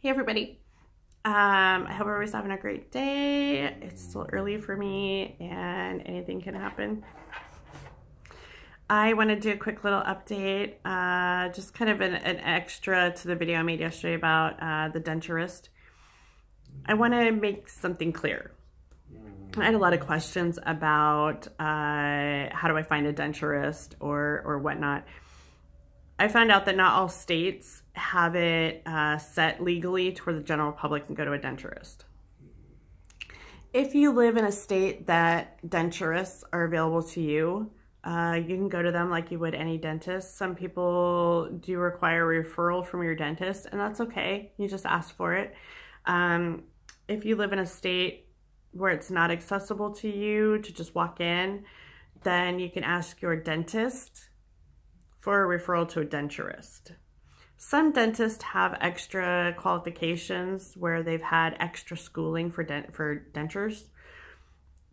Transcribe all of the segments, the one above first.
Hey everybody. I hope everybody's having a great day. It's still early for me and anything can happen. I want to do a quick little update, just kind of an extra to the video I made yesterday about the denturist. I want to make something clear. I had a lot of questions about how do I find a denturist or whatnot. I found out that not all states have it set legally to where the general public can go to a denturist. If you live in a state that denturists are available to you, you can go to them like you would any dentist. Some people do require a referral from your dentist, and that's okay. You just ask for it. If you live in a state where it's not accessible to you to just walk in, then you can ask your dentist for a referral to a denturist. Some dentists have extra qualifications where they've had extra schooling for dentures,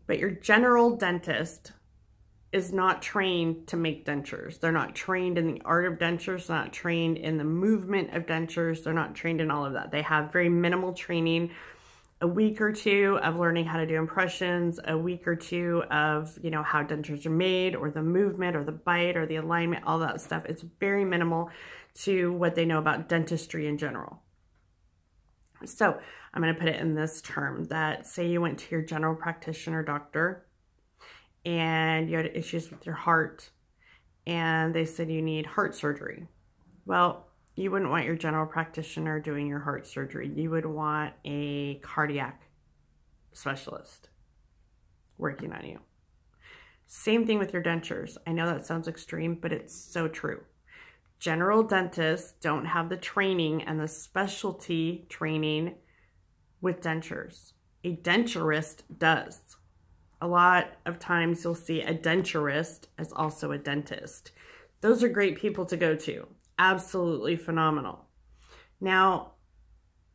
but your general dentist is not trained to make dentures. They're not trained in the art of dentures, they're not trained in the movement of dentures, they're not trained in all of that. They have very minimal training, a week or two of learning how to do impressions, a week or two of, you know, how dentures are made, or the movement, or the bite, or the alignment, all that stuff. It's very minimal to what they know about dentistry in general. So I'm going to put it in this term that, say you went to your general practitioner doctor and you had issues with your heart and they said you need heart surgery. Well, you wouldn't want your general practitioner doing your heart surgery. You would want a cardiac specialist working on you. Same thing with your dentures. I know that sounds extreme, but it's so true. General dentists don't have the training and the specialty training with dentures. A denturist does. A lot of times you'll see a denturist as also a dentist. Those are great people to go to. Absolutely phenomenal. Now,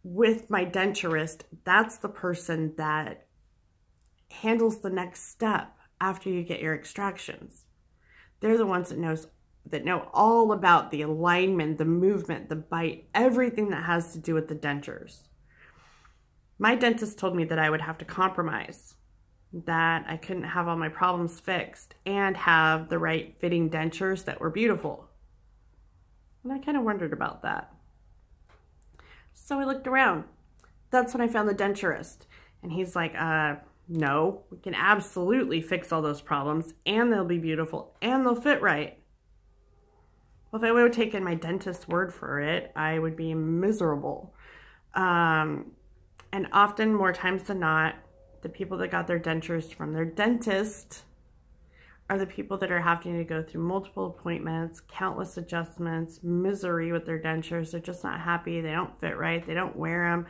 with my denturist, that's the person that handles the next step after you get your extractions. They're the ones that know all about the alignment, the movement, the bite, everything that has to do with the dentures. My dentist told me that I would have to compromise, that I couldn't have all my problems fixed and have the right fitting dentures that were beautiful. And I kind of wondered about that. So I looked around. That's when I found the denturist. And he's like, no, we can absolutely fix all those problems and they'll be beautiful and they'll fit right. Well, if I would have taken my dentist's word for it, I would be miserable. And often, more times than not, the people that got their dentures from their dentist are the people that are having to go through multiple appointments, countless adjustments, misery with their dentures. They're just not happy. They don't fit right. They don't wear them.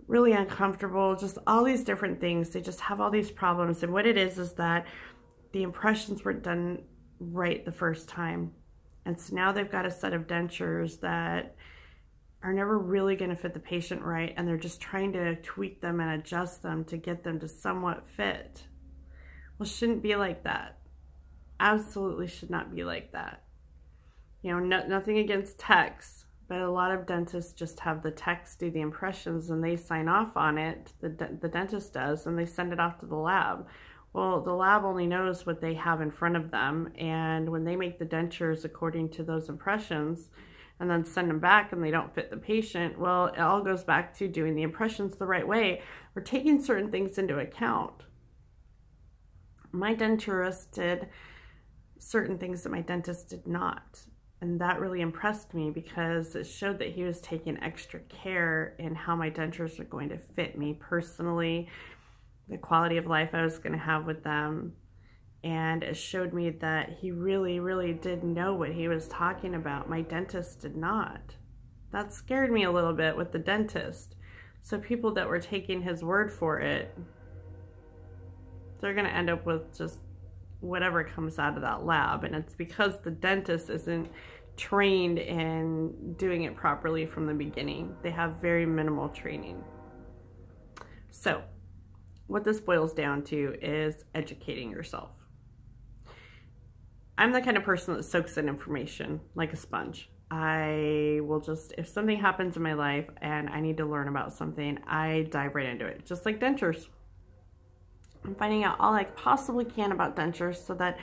Really uncomfortable. Just all these different things. They just have all these problems. And what it is that the impressions weren't done right the first time. And so now they've got a set of dentures that are never really going to fit the patient right. And they're just trying to tweak them and adjust them to get them to somewhat fit. Well, shouldn't be like that. Absolutely should not be like that. You know, nothing against techs, but a lot of dentists just have the techs do the impressions and they sign off on it, the dentist does, and they send it off to the lab. Well, the lab only knows what they have in front of them, and when they make the dentures according to those impressions and then send them back and they don't fit the patient, well, it all goes back to doing the impressions the right way or taking certain things into account. My denturist did certain things that my dentist did not. And that really impressed me because it showed that he was taking extra care in how my dentures are going to fit me personally, the quality of life I was going to have with them. And it showed me that he really, really did know what he was talking about. My dentist did not. That scared me a little bit with the dentist. So people that were taking his word for it, they're going to end up with just whatever comes out of that lab. And it's because the dentist isn't trained in doing it properly from the beginning. They have very minimal training. So what this boils down to is educating yourself. I'm the kind of person that soaks in information like a sponge. I will just, if something happens in my life and I need to learn about something, I dive right into it. Just like dentures. I'm finding out all I possibly can about dentures so that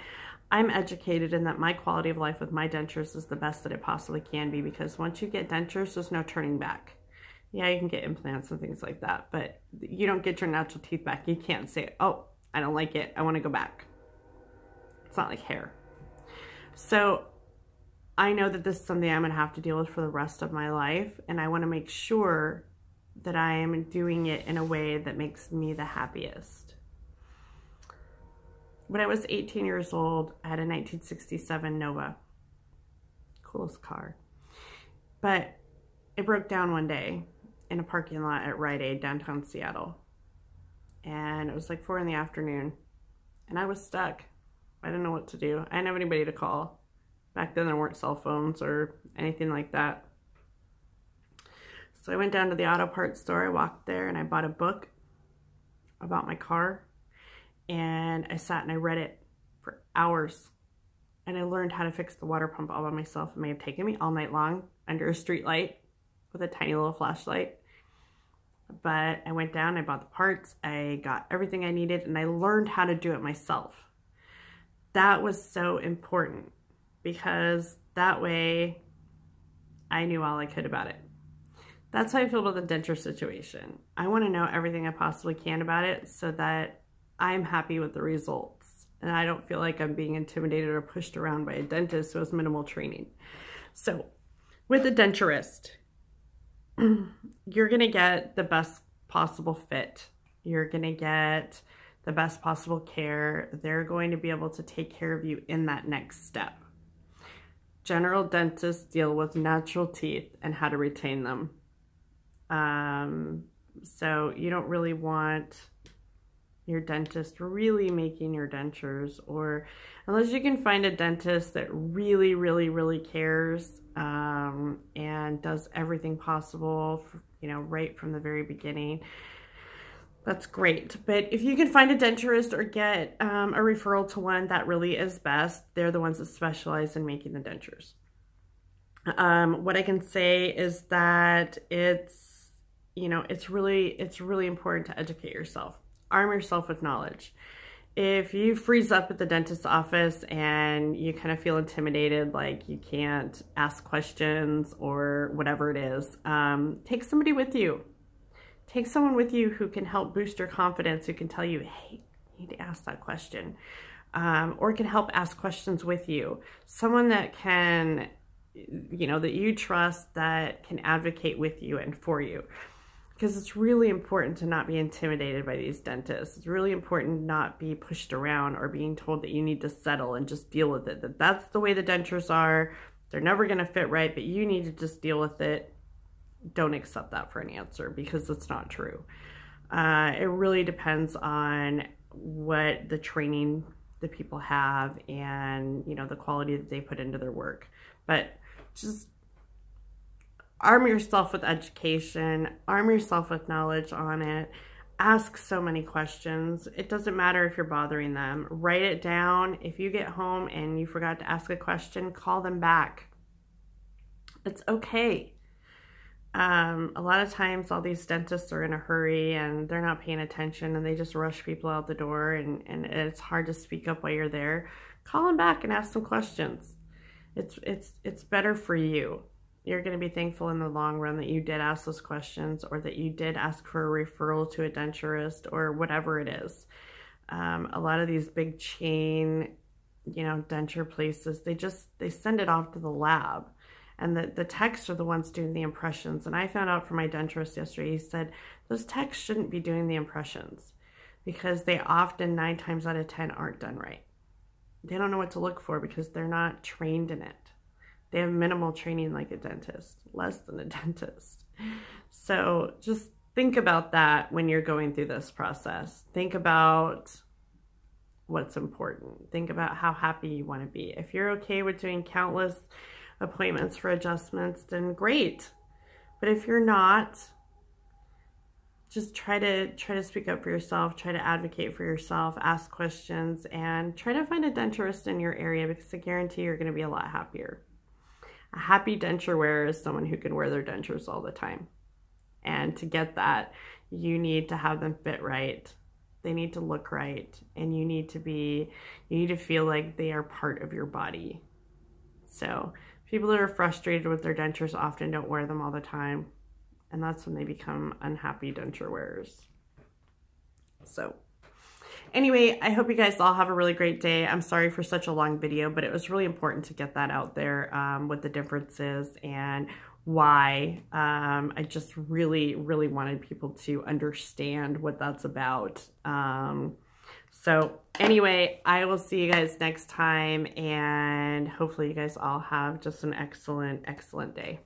I'm educated and that my quality of life with my dentures is the best that it possibly can be, because once you get dentures, there's no turning back. Yeah, you can get implants and things like that, but you don't get your natural teeth back. You can't say, oh, I don't like it, I want to go back. It's not like hair. So I know that this is something I'm going to have to deal with for the rest of my life, and I want to make sure that I am doing it in a way that makes me the happiest. When I was 18 years old, I had a 1967 Nova. Coolest car. But it broke down one day in a parking lot at Rite Aid downtown Seattle. And it was like 4 in the afternoon. And I was stuck. I didn't know what to do. I didn't have anybody to call. Back then there weren't cell phones or anything like that. So I went down to the auto parts store. I walked there and I bought a book about my car. And I sat and I read it for hours. And I learned how to fix the water pump all by myself. It may have taken me all night long under a street light with a tiny little flashlight. But I went down, I bought the parts, I got everything I needed, and I learned how to do it myself. That was so important because that way I knew all I could about it. That's how I feel about the denture situation. I want to know everything I possibly can about it so that I'm happy with the results and I don't feel like I'm being intimidated or pushed around by a dentist who has minimal training. So with a denturist, you're going to get the best possible fit. You're going to get the best possible care. They're going to be able to take care of you in that next step. General dentists deal with natural teeth and how to retain them. So you don't really want your dentist really making your dentures, or unless you can find a dentist that really cares and does everything possible, right from the very beginning. That's great. But if you can find a denturist or get a referral to one, that really is best. They're the ones that specialize in making the dentures. What I can say is that it's really important to educate yourself. Arm yourself with knowledge. If you freeze up at the dentist's office and you kind of feel intimidated, like you can't ask questions or whatever it is, take somebody with you. Take someone with you who can help boost your confidence, who can tell you, hey, you need to ask that question, or can help ask questions with you. Someone that can, that you trust, that can advocate with you and for you. Because it's really important to not be intimidated by these dentists. It's really important to not be pushed around or being told that you need to settle and just deal with it. That's the way the dentures are. They're never going to fit right, but you need to just deal with it. Don't accept that for an answer, because it's not true. It really depends on what the training the people have and, the quality that they put into their work. But just arm yourself with education, arm yourself with knowledge on it. Ask so many questions. It doesn't matter if you're bothering them. Write it down. If you get home and you forgot to ask a question, call them back. It's okay. A lot of times all these dentists are in a hurry and they're not paying attention and they just rush people out the door, and it's hard to speak up while you're there. Call them back and ask some questions. It's better for you. You're going to be thankful in the long run that you did ask those questions, or that you did ask for a referral to a denturist, or whatever it is. A lot of these big chain, denture places, they send it off to the lab, and the techs are the ones doing the impressions. And I found out from my denturist yesterday, he said those techs shouldn't be doing the impressions because they often 9 times out of 10 aren't done right. They don't know what to look for because they're not trained in it. They have minimal training like a dentist, less than a dentist. So just think about that when you're going through this process. Think about what's important. Think about how happy you want to be. If you're okay with doing countless appointments for adjustments, then great. But if you're not, just try to speak up for yourself, try to advocate for yourself, ask questions, and try to find a denturist in your area, because I guarantee you're going to be a lot happier. A happy denture wearer is someone who can wear their dentures all the time. And to get that, you need to have them fit right. They need to look right, and you need to feel like they are part of your body. So people that are frustrated with their dentures often don't wear them all the time, and that's when they become unhappy denture wearers. So anyway, I hope you guys all have a really great day. I'm sorry for such a long video, but it was really important to get that out there, what the difference is and why. I just really wanted people to understand what that's about. So anyway, I will see you guys next time, and hopefully you guys all have just an excellent day.